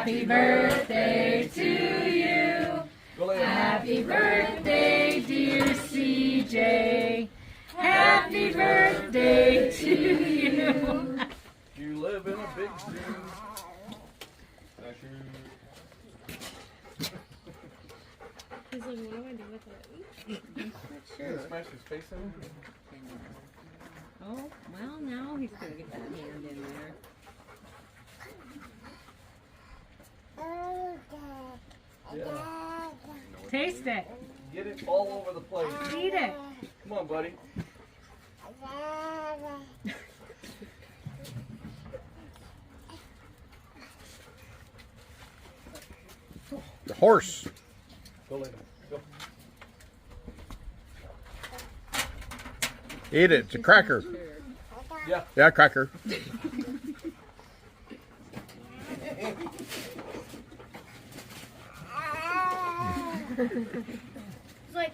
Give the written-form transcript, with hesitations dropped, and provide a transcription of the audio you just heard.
Happy birthday to you. Happy birthday, dear CJ. Happy birthday to you. You live in a big city. He's like, what do I do with it? Sure. Smash his face in it? Oh, well, now he's going to get that hand in there. Yeah. Taste it. Get it all over the place. Eat it. Come on, buddy. The horse. Go lay down. Go. Eat it. It's a cracker. Yeah. Yeah, cracker. It's like,